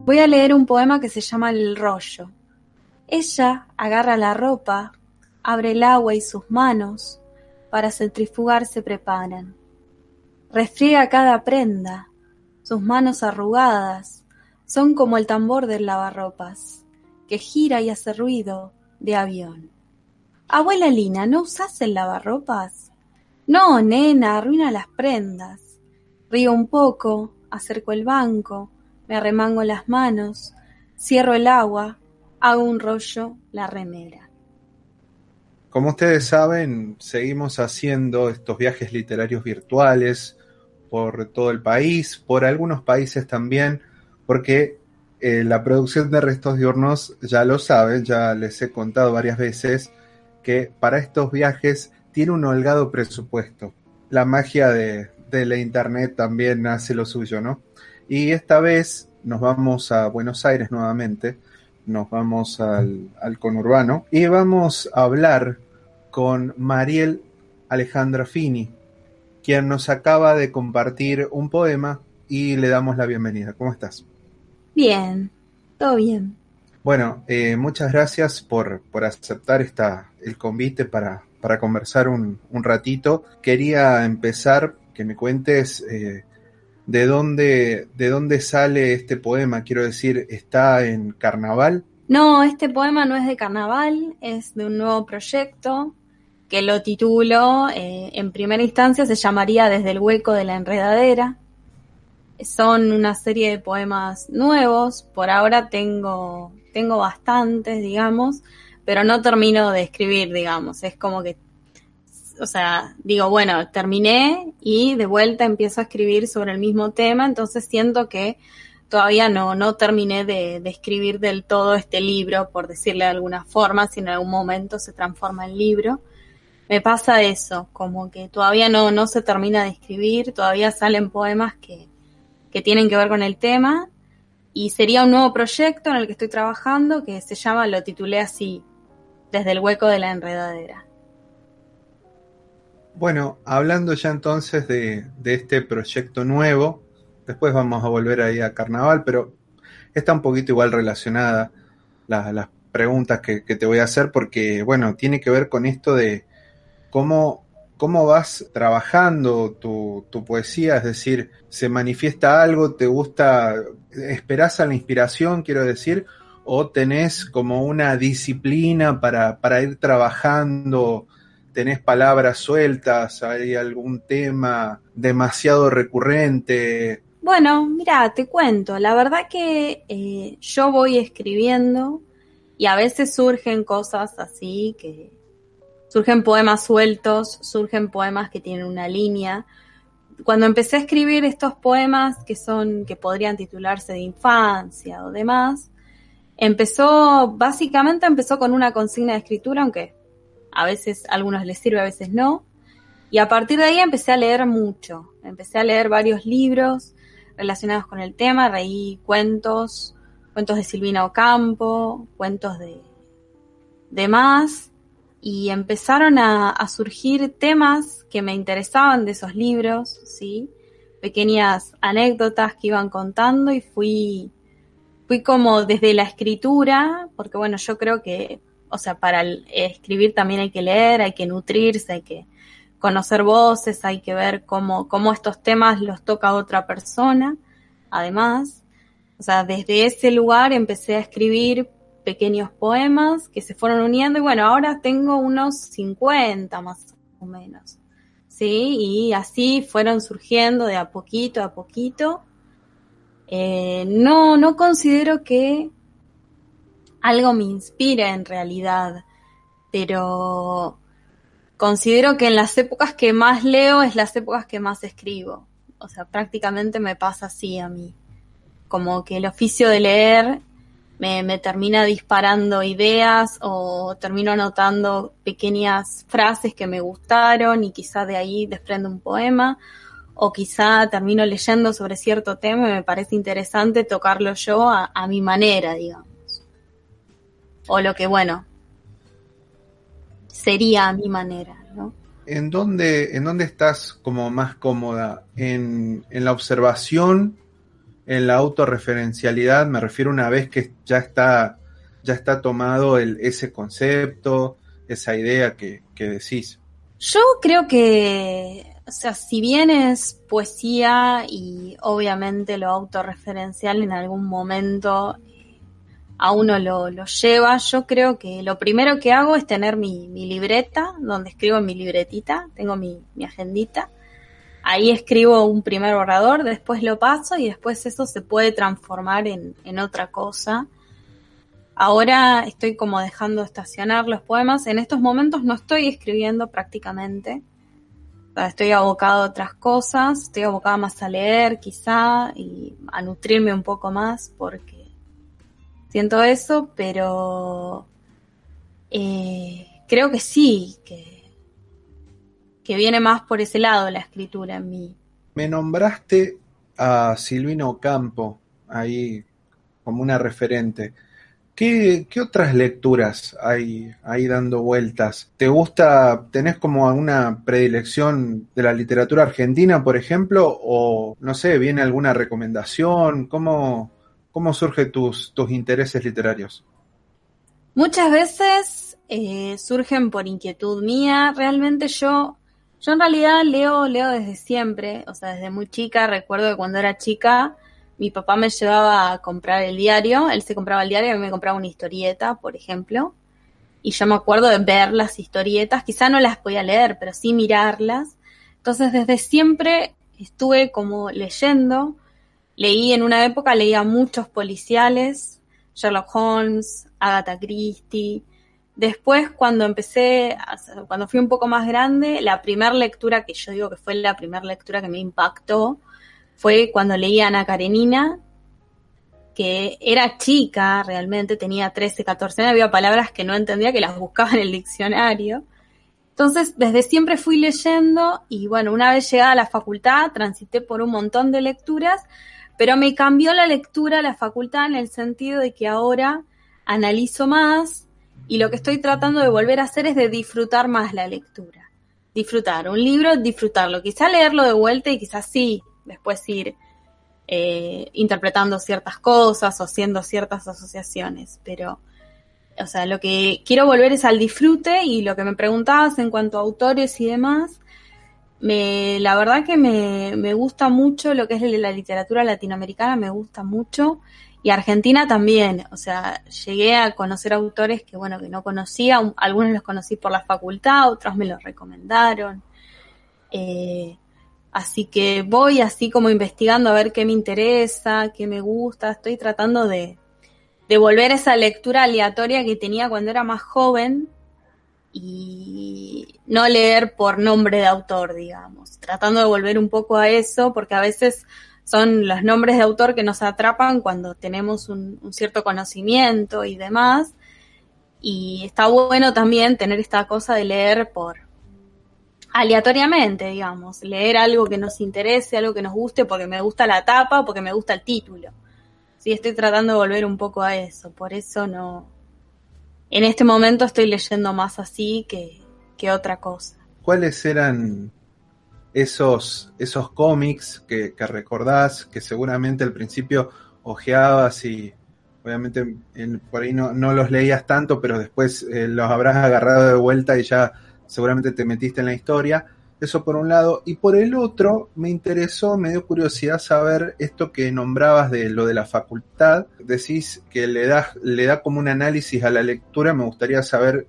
Voy a leer un poema que se llama El rollo. Ella agarra la ropa, abre el agua y sus manos para centrifugar se preparan. Refriega cada prenda, sus manos arrugadas son como el tambor del lavarropas, que gira y hace ruido de avión. Abuela Lina, ¿no usás el lavarropas? No, nena, arruina las prendas. Río un poco, acerco el banco, me arremango las manos, cierro el agua, hago un rollo la remera. Como ustedes saben, seguimos haciendo estos viajes literarios virtuales por todo el país, por algunos países también, porque la producción de Restos Diurnos ya lo saben, ya les he contado varias veces que para estos viajes tiene un holgado presupuesto. La magia de la internet también hace lo suyo, ¿no? Y esta vez nos vamos a Buenos Aires nuevamente, nos vamos al conurbano y vamos a hablar con Mariel Alejandra Fini, quien nos acaba de compartir un poema y le damos la bienvenida. ¿Cómo estás? Bien, todo bien. Bueno, muchas gracias por aceptar el convite para conversar un ratito. Quería empezar que me cuentes de dónde sale este poema. Quiero decir, ¿está en Carnaval? No, este poema no es de carnaval, es de un nuevo proyecto que lo titulo, en primera instancia se llamaría Desde el hueco de la enredadera. Son una serie de poemas nuevos, por ahora tengo bastantes, digamos, pero no termino de escribir, digamos, es como que, o sea, digo, bueno, terminé y de vuelta empiezo a escribir sobre el mismo tema, entonces siento que todavía no terminé de escribir del todo este libro, por decirle de alguna forma, si en algún momento se transforma en libro. Me pasa eso, como que todavía no se termina de escribir, todavía salen poemas que tienen que ver con el tema, y sería un nuevo proyecto en el que estoy trabajando que se llama, lo titulé así, Desde el hueco de la enredadera. Bueno, hablando ya entonces de este proyecto nuevo, después vamos a volver ahí a Carnaval, pero está un poquito igual relacionada las preguntas que te voy a hacer, porque, bueno, tiene que ver con esto de cómo vas trabajando tu poesía, es decir, ¿se manifiesta algo, te gusta, esperás a la inspiración, quiero decir, o tenés como una disciplina para ir trabajando? ¿Tenés palabras sueltas? ¿Hay algún tema demasiado recurrente? Bueno, mira, te cuento, la verdad que yo voy escribiendo y a veces surgen cosas así, que surgen poemas sueltos, surgen poemas que tienen una línea. Cuando empecé a escribir estos poemas que podrían titularse de infancia o demás, básicamente empezó con una consigna de escritura, aunque a veces a algunos les sirve, a veces no. Y a partir de ahí empecé a leer mucho. Empecé a leer varios libros relacionados con el tema, leí cuentos de Silvina Ocampo, cuentos de más, y empezaron a surgir temas que me interesaban de esos libros, ¿sí? Pequeñas anécdotas que iban contando, y fui como desde la escritura, porque bueno, yo creo que, o sea, para escribir también hay que leer, hay que nutrirse, hay que conocer voces, hay que ver cómo estos temas los toca otra persona, además. O sea, desde ese lugar empecé a escribir pequeños poemas que se fueron uniendo, y bueno, ahora tengo unos 50 más o menos, ¿sí? Y así fueron surgiendo de a poquito a poquito. No considero que algo me inspire en realidad, pero considero que en las épocas que más leo es las épocas que más escribo. O sea, prácticamente me pasa así a mí. Como que el oficio de leer me termina disparando ideas, o termino anotando pequeñas frases que me gustaron y quizá de ahí desprendo un poema, o quizá termino leyendo sobre cierto tema y me parece interesante tocarlo yo a mi manera, digamos. O lo que, bueno, sería a mi manera, ¿no? ¿En dónde estás como más cómoda? ¿En la observación? en la autorreferencialidad? Me refiero una vez que ya está tomado ese concepto, esa idea que decís. Yo creo que, o sea, si bien es poesía y obviamente lo autorreferencial en algún momento a uno lo lleva, yo creo que lo primero que hago es tener mi libreta, donde escribo en mi libretita, tengo mi agendita. Ahí escribo un primer borrador, después lo paso y después eso se puede transformar en otra cosa. Ahora estoy como dejando estacionar los poemas. En estos momentos no estoy escribiendo prácticamente. O sea, estoy abocado a otras cosas. Estoy abocada más a leer quizá y a nutrirme un poco más porque siento eso, pero creo que sí, que viene más por ese lado la escritura en mí. Me nombraste a Silvina Ocampo ahí como una referente. ¿Qué otras lecturas hay ahí dando vueltas? ¿Te gusta, tenés como alguna predilección de la literatura argentina, por ejemplo? O, no sé, ¿viene alguna recomendación? ¿Cómo surgen tus intereses literarios? Muchas veces surgen por inquietud mía. Realmente yo en realidad leo desde siempre, o sea, desde muy chica. Recuerdo que cuando era chica mi papá me llevaba a comprar el diario, él se compraba el diario y a mí me compraba una historieta, por ejemplo, y yo me acuerdo de ver las historietas, quizá no las podía leer, pero sí mirarlas. Entonces desde siempre estuve como leyendo, en una época leía muchos policiales, Sherlock Holmes, Agatha Christie. Después, cuando fui un poco más grande, la primera lectura que yo digo que fue la primera lectura que me impactó fue cuando leí a Ana Karenina, que era chica realmente, tenía 13, 14 años, había palabras que no entendía, que las buscaba en el diccionario. Entonces, desde siempre fui leyendo y bueno, una vez llegada a la facultad, transité por un montón de lecturas, pero me cambió la lectura a la facultad en el sentido de que ahora analizo más y lo que estoy tratando de volver a hacer es de disfrutar más la lectura. Disfrutar un libro, disfrutarlo, quizá leerlo de vuelta y quizás sí, después ir interpretando ciertas cosas o haciendo ciertas asociaciones, pero o sea, lo que quiero volver es al disfrute. Y lo que me preguntabas en cuanto a autores y demás, la verdad que me gusta mucho lo que es la literatura latinoamericana, me gusta mucho, y Argentina también. O sea, llegué a conocer autores que bueno, que no conocía, algunos los conocí por la facultad, otros me los recomendaron, así que voy así como investigando a ver qué me interesa, qué me gusta. Estoy tratando de volver a esa lectura aleatoria que tenía cuando era más joven y no leer por nombre de autor, digamos. Tratando de volver un poco a eso, porque a veces son los nombres de autor que nos atrapan cuando tenemos un cierto conocimiento y demás. Y está bueno también tener esta cosa de leer por aleatoriamente, digamos. Leer algo que nos interese, algo que nos guste porque me gusta la tapa o porque me gusta el título. Sí, estoy tratando de volver un poco a eso, por eso no. En este momento estoy leyendo más así que otra cosa. ¿Cuáles eran esos cómics que recordás, que seguramente al principio hojeabas y obviamente por ahí no los leías tanto, pero después los habrás agarrado de vuelta y ya seguramente te metiste en la historia? Eso por un lado. Y por el otro, me dio curiosidad saber esto que nombrabas de lo de la facultad. Decís que le da como un análisis a la lectura. Me gustaría saber,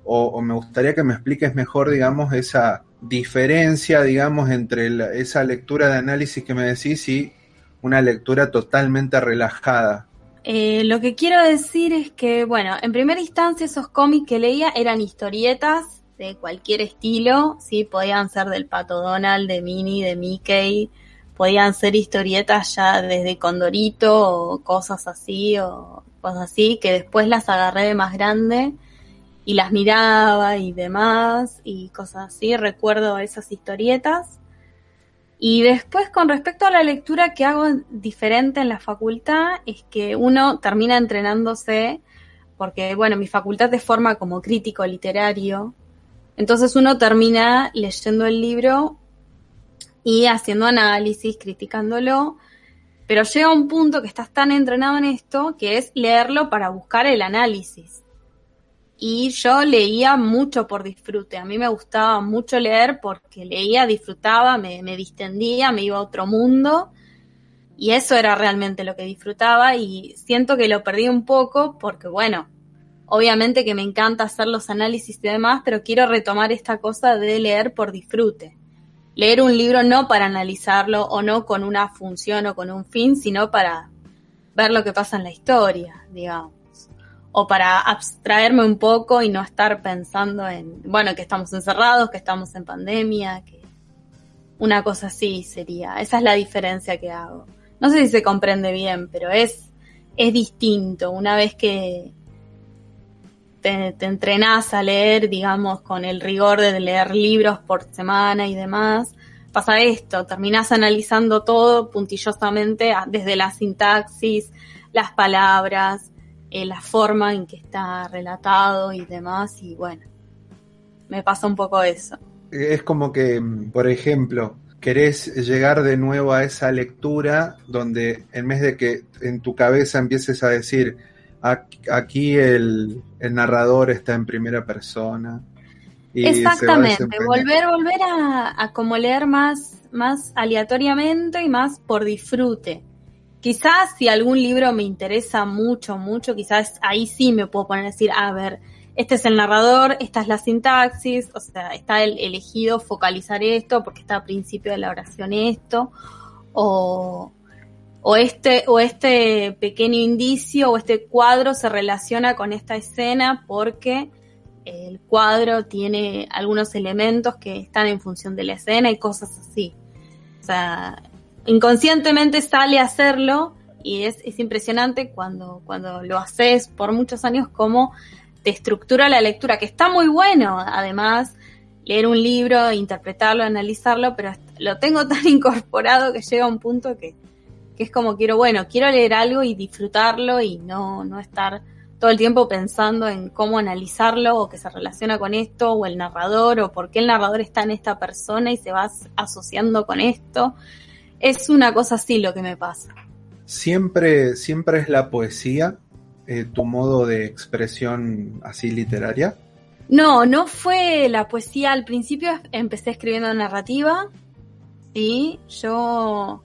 o me gustaría que me expliques mejor, digamos, esa diferencia, digamos, entre esa lectura de análisis que me decís y una lectura totalmente relajada. Lo que quiero decir es que, bueno, en primera instancia esos cómics que leía eran historietas de cualquier estilo, sí, podían ser del Pato Donald, de Minnie, de Mickey, podían ser historietas ya desde Condorito o cosas así, que después las agarré de más grande y las miraba y demás y cosas así. Recuerdo esas historietas. Y después, con respecto a la lectura que hago diferente en la facultad, es que uno termina entrenándose, porque bueno, mi facultad te forma como crítico literario. Entonces uno termina leyendo el libro y haciendo análisis, criticándolo, Pero llega un punto que estás tan entrenado en esto que es leerlo para buscar el análisis. Y yo leía mucho por disfrute. A mí me gustaba mucho leer porque leía, disfrutaba, me distendía, me iba a otro mundo. Y eso era realmente lo que disfrutaba y siento que lo perdí un poco porque, bueno, obviamente que me encanta hacer los análisis y demás, pero quiero retomar esta cosa de leer por disfrute. Leer un libro no para analizarlo o no con una función o con un fin, sino para ver lo que pasa en la historia, digamos. O para abstraerme un poco y no estar pensando en, bueno, que estamos encerrados, que estamos en pandemia, que una cosa así sería. Esa es la diferencia que hago. No sé si se comprende bien, pero es distinto. Una vez que te entrenás a leer, digamos, con el rigor de leer libros por semana y demás, pasa esto, terminás analizando todo puntillosamente desde la sintaxis, las palabras, la forma en que está relatado y demás, y bueno, me pasa un poco eso. Es como que, por ejemplo, querés llegar de nuevo a esa lectura donde en vez de que en tu cabeza empieces a decir, aquí el narrador está en primera persona y se va Exactamente, desempeñando. volver a como leer más aleatoriamente y más por disfrute. Quizás si algún libro me interesa mucho, quizás ahí sí me puedo poner a decir, a ver, este es el narrador, esta es la sintaxis, o sea, está elegido focalizar esto porque está a principio de la oración esto, o este pequeño indicio o este cuadro se relaciona con esta escena porque el cuadro tiene algunos elementos que están en función de la escena y cosas así. O sea, inconscientemente sale a hacerlo y es impresionante cuando lo haces por muchos años cómo te estructura la lectura, que está muy bueno, además, leer un libro, interpretarlo, analizarlo, pero lo tengo tan incorporado que llega a un punto que es como quiero leer algo y disfrutarlo y no estar todo el tiempo pensando en cómo analizarlo o que se relaciona con esto o el narrador o por qué el narrador está en esta persona y se va asociando con esto. Es una cosa así lo que me pasa. Siempre es la poesía tu modo de expresión así literaria. No fue la poesía. Al principio empecé escribiendo narrativa. Sí, yo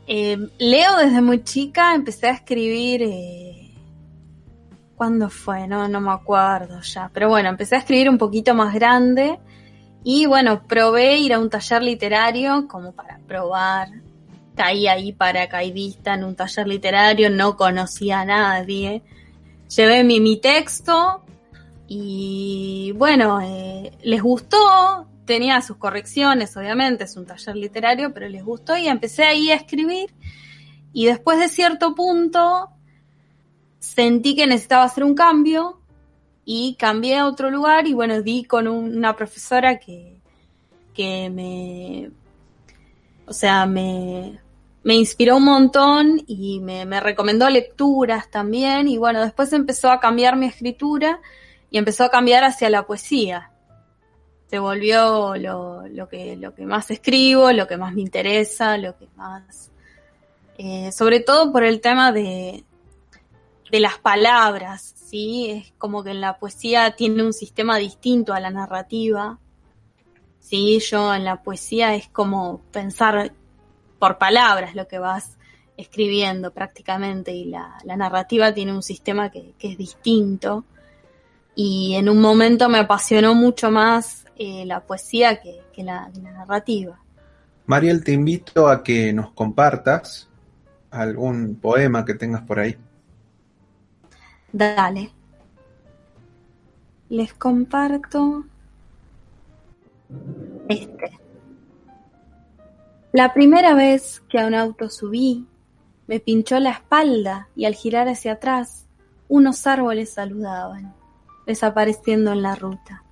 leo desde muy chica, empecé a escribir... ¿Cuándo fue? No me acuerdo ya. Pero bueno, empecé a escribir un poquito más grande y bueno, probé ir a un taller literario como para probar. Caí ahí paracaidista en un taller literario, no conocía a nadie. Llevé mi texto y bueno, les gustó, tenía sus correcciones, obviamente, es un taller literario, pero les gustó y empecé ahí a escribir y después de cierto punto sentí que necesitaba hacer un cambio y cambié a otro lugar y bueno, di con una profesora que me inspiró un montón y me recomendó lecturas también y bueno, después empezó a cambiar mi escritura y empezó a cambiar hacia la poesía. Se volvió lo que más escribo, lo que más me interesa, lo que más... sobre todo por el tema de las palabras, ¿sí? Es como que en la poesía tiene un sistema distinto a la narrativa. Sí, yo en la poesía es como pensar por palabras lo que vas escribiendo prácticamente y la narrativa tiene un sistema que es distinto y en un momento me apasionó mucho más la poesía que la narrativa. Mariel, te invito a que nos compartas algún poema que tengas por ahí. Dale. Les comparto este. La primera vez que a un auto subí, me pinchó la espalda y al girar hacia atrás, unos árboles saludaban, desapareciendo en la ruta.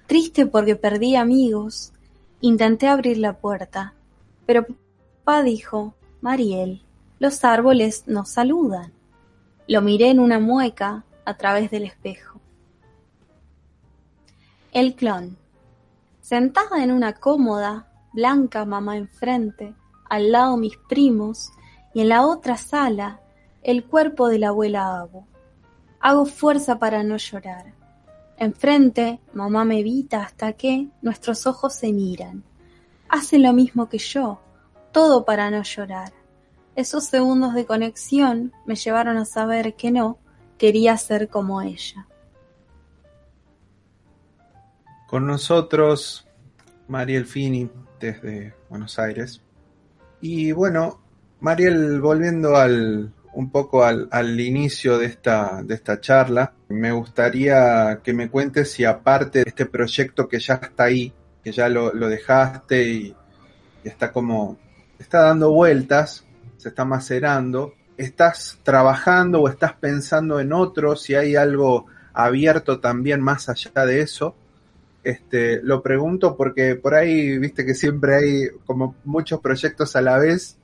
Triste porque perdí amigos, intenté abrir la puerta, pero papá dijo, Mariel, los árboles nos saludan. Lo miré en una mueca a través del espejo. El clon. Sentada en una cómoda, blanca mamá enfrente, al lado mis primos, y en la otra sala el cuerpo de la abuela Abu. Hago fuerza para no llorar. Enfrente, mamá me evita hasta que nuestros ojos se miran. Hace lo mismo que yo, todo para no llorar. Esos segundos de conexión me llevaron a saber que no quería ser como ella. Con nosotros, Mariel Fini, desde Buenos Aires. Y bueno, Mariel, volviendo un poco al inicio de esta charla, me gustaría que me cuentes si aparte de este proyecto que ya está ahí, que ya lo dejaste y está dando vueltas, se está macerando, ¿estás trabajando o estás pensando en otro? Si hay algo abierto también más allá de eso. Lo pregunto porque por ahí, viste que siempre hay como muchos proyectos a la vez,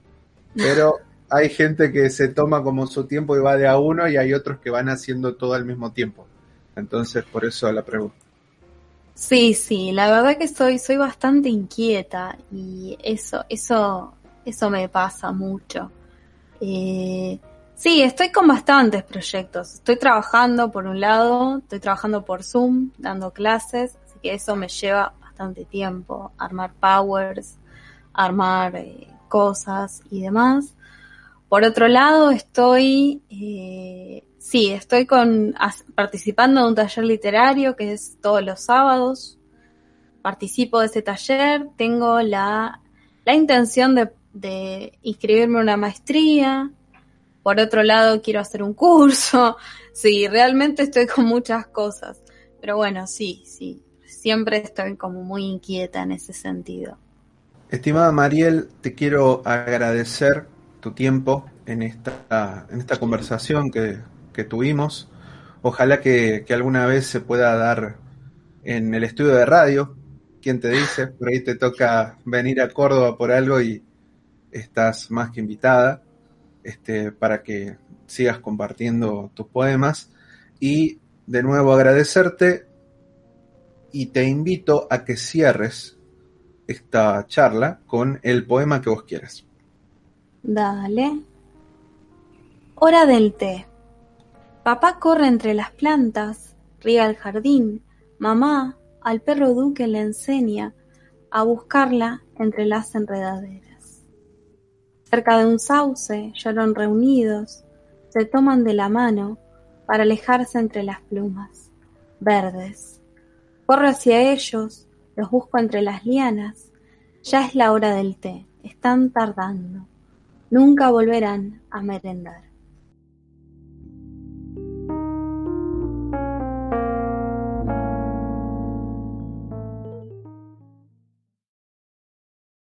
pero hay gente que se toma como su tiempo y va de a uno, y hay otros que van haciendo todo al mismo tiempo. Entonces, por eso la pregunta. Sí, la verdad que soy bastante inquieta y eso me pasa mucho. Sí, estoy con bastantes proyectos. Estoy trabajando por un lado, estoy trabajando por Zoom, dando clases, así que eso me lleva bastante tiempo, armar powers, armar cosas y demás. Por otro lado, estoy participando de un taller literario que es todos los sábados. Participo de ese taller, tengo la intención de inscribirme en una maestría. Por otro lado, quiero hacer un curso. Sí, realmente estoy con muchas cosas. Pero bueno, sí, siempre estoy como muy inquieta en ese sentido. Estimada Mariel, te quiero agradecer tu tiempo en esta conversación que tuvimos. Ojalá que alguna vez se pueda dar en el estudio de radio. ¿Quién te dice? Por ahí te toca venir a Córdoba por algo y estás más que invitada, para que sigas compartiendo tus poemas. Y de nuevo agradecerte, y te invito a que cierres esta charla con el poema que vos quieras. Dale. Hora del té. Papá corre entre las plantas, riega el jardín. Mamá al perro Duque le enseña a buscarla entre las enredaderas. Cerca de un sauce lloran reunidos, se toman de la mano para alejarse entre las plumas verdes. Corro hacia ellos, los busco entre las lianas. Ya es la hora del té, están tardando. Nunca volverán a merendar.